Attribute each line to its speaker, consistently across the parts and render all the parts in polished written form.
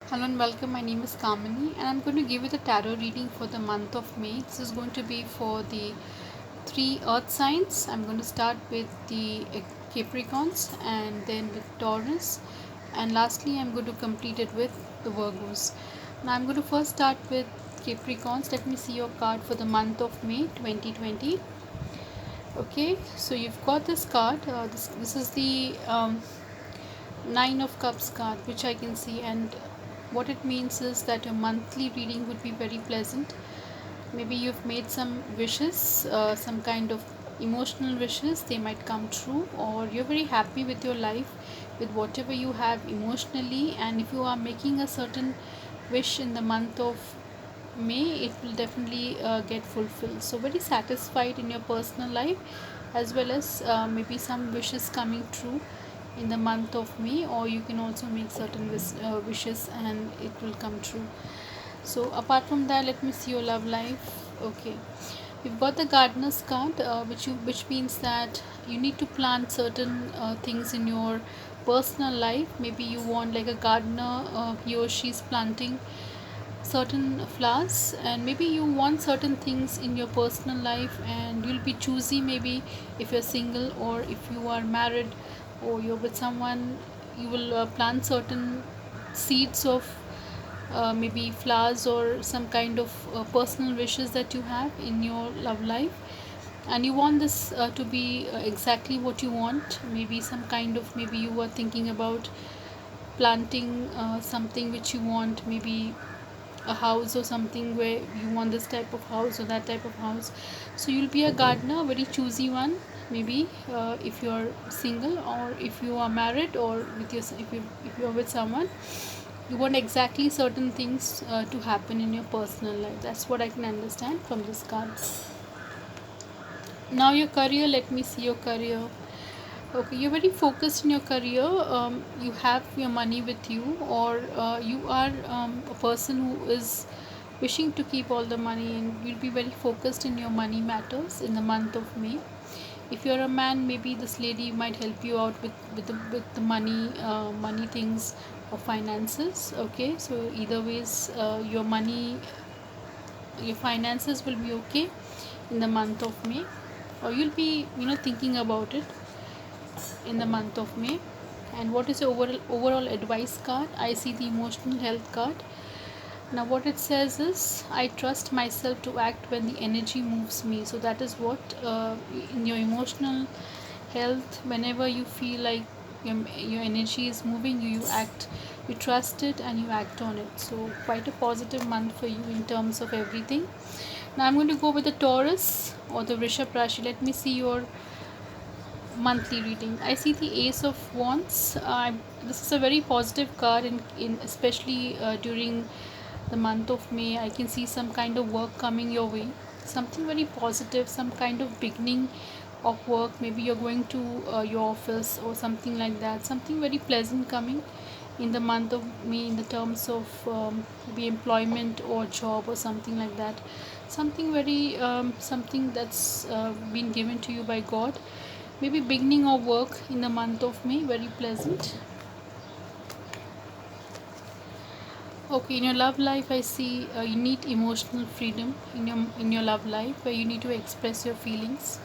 Speaker 1: Hello and welcome. My name is Kamini, and I'm going to give you the tarot reading for the month of May. This is going to be for the three earth signs. I'm going to start with the Capricorns and then with Taurus, and lastly, I'm going to complete it with the Virgos. Now, I'm going to first start with Capricorns. Let me see your card for the month of May 2020. Okay, so you've got this card. This is the Nine of Cups card, which I can see, and what it means is that your monthly reading would be very pleasant. Maybe you've made some wishes, some kind of emotional wishes, they might come true, or you're very happy with your life, with whatever you have emotionally. And if you are making a certain wish in the month of May, it will definitely get fulfilled. So, very satisfied in your personal life, as well as maybe some wishes coming true in the month of May, or you can also make certain wishes and it will come true. So, apart from that, let me see your love life. Okay, we've got the gardener's card, which means that you need to plant certain things in your personal life. Maybe you want like a gardener, he or she's planting certain flowers, and maybe you want certain things in your personal life, and you'll be choosy. Maybe if you're single, or if you are married, or you're with someone, you will plant certain seeds of maybe flowers or some kind of personal wishes that you have in your love life, and you want this to be exactly what you want. Maybe some kind of, maybe you were thinking about planting something which you want, maybe a house or something where you want this type of house or that type of house. So you'll be a gardener, very choosy one. Maybe if you're single, or if you are married, or with your, if you're with someone, you want exactly certain things to happen in your personal life. That's what I can understand from this card. Now your career, let me see your career. Okay, you're very focused in your career. You have your money with you, or you are a person who is wishing to keep all the money, and you'll be very focused in your money matters in the month of May. If you're a man, maybe this lady might help you out with the money things or finances. Okay, so either ways, your finances will be okay in the month of May, or you'll be thinking about it in the month of May. And what is your overall advice card? I see the emotional health card. Now, what it says is, I trust myself to act when the energy moves me. So, that is what in your emotional health, whenever you feel like your energy is moving you, you act, you trust it and you act on it. So, quite a positive month for you in terms of everything. Now, I'm going to go with the Taurus or the Vrishabh Rashi. Let me see your monthly reading. I see the Ace of Wands. This is a very positive card in especially during the month of May. I can see some kind of work coming your way, something very positive, some kind of beginning of work. Maybe you're going to your office or something like that, something very pleasant coming in the month of May in the terms of maybe employment or job or something like that, something very something that's been given to you by God. Maybe beginning of work in the month of May, very pleasant. Okay, in your love life, I see you need emotional freedom in your love life, where you need to express your feelings.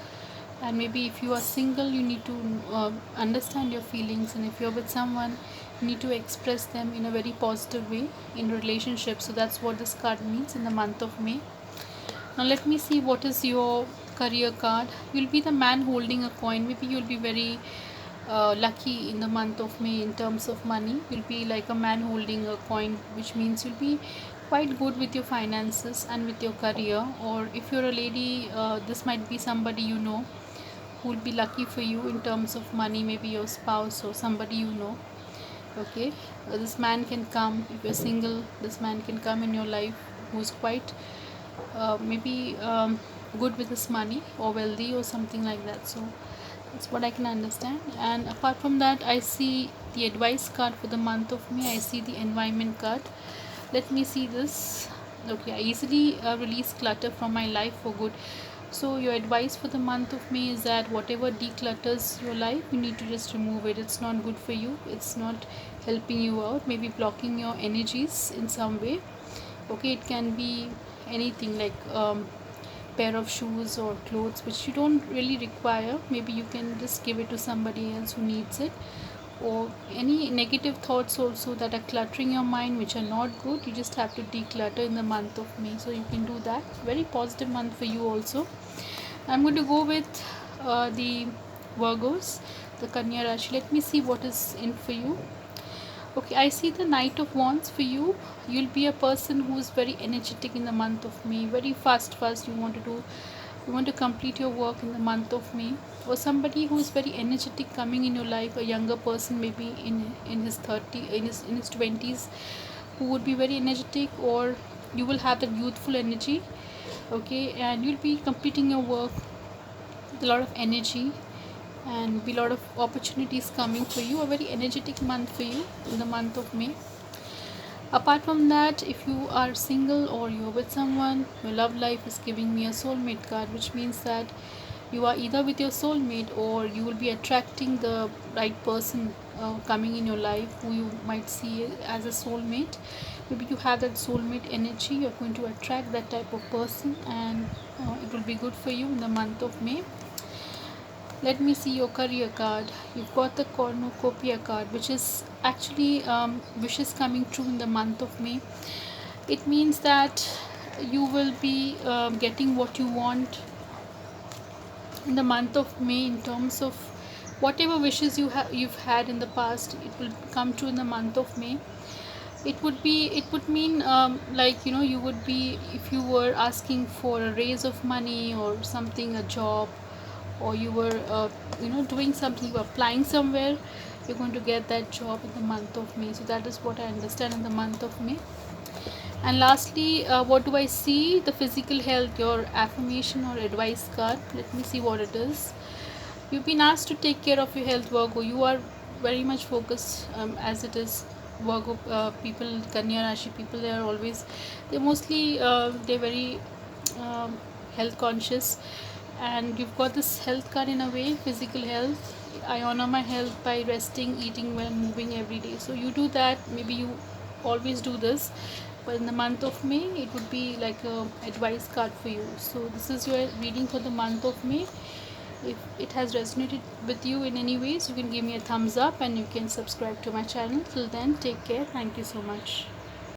Speaker 1: And maybe if you are single, you need to understand your feelings, and if you're with someone, you need to express them in a very positive way in relationship. So that's what this card means in the month of May. Now let me see what is your career card. You'll be the man holding a coin. Maybe you'll be very lucky in the month of May in terms of money. You'll be like a man holding a coin, which means you'll be quite good with your finances and with your career. Or if you're a lady, this might be somebody you know who will be lucky for you in terms of money, maybe your spouse or somebody you know. Okay, this man can come. If you're single, this man can come in your life who's quite maybe good with his money or wealthy or something like that. So that's what I can understand. And apart from that, I see the advice card for the month of May. I see the environment card. Let me see this. Okay, I easily release clutter from my life for good. So your advice for the month of May is that whatever declutters your life, you need to just remove it. It's not good for you. It's not helping you out, maybe blocking your energies in some way. Okay, it can be anything like pair of shoes or clothes which you don't really require. Maybe you can just give it to somebody else who needs it. Or any negative thoughts also that are cluttering your mind which are not good, you just have to declutter in the month of May. So you can do that. Very positive month for you also. I'm going to go with the Virgos, the Kanya Rashi. Let me see what is in for you. Okay, I see the Knight of Wands for you. You'll be a person who is very energetic in the month of May. Very fast. You want to do. You want to complete your work in the month of May. Or somebody who is very energetic coming in your life. A younger person, maybe in his 20s, who would be very energetic. Or you will have that youthful energy. Okay, and you'll be completing your work with a lot of energy, and be a lot of opportunities coming for you. A very energetic month for you in the month of May. Apart from that, if you are single or you're with someone, your love life is giving me a soulmate card, which means that you are either with your soulmate or you will be attracting the right person coming in your life who you might see as a soulmate. Maybe you have that soulmate energy, you're going to attract that type of person, and it will be good for you in the month of May. Let me see your career card. You've got the cornucopia card, which is actually wishes coming true in the month of May. It means that you will be getting what you want in the month of May, in terms of whatever wishes you've had in the past. It will come true in the month of May. It would mean like, you would be, if you were asking for a raise of money or something, a job, or you were doing something, you were applying somewhere, you're going to get that job in the month of May. So that is what I understand in the month of May. And lastly, what do I see? The physical health, your affirmation or advice card. Let me see what it is. You've been asked to take care of your health, Virgo. You are very much focused, as it is Virgo people, Kanya Rashi people. They are always, they're very health conscious, and you've got this health card in a way, physical health. I honor my health by resting, eating well, moving every day. So you do that. Maybe you always do this, but in the month of May, it would be like a advice card for you. So this is your reading for the month of May. If it has resonated with you in any ways, you can give me a thumbs up and you can subscribe to my channel. Till then, take care. Thank you so much.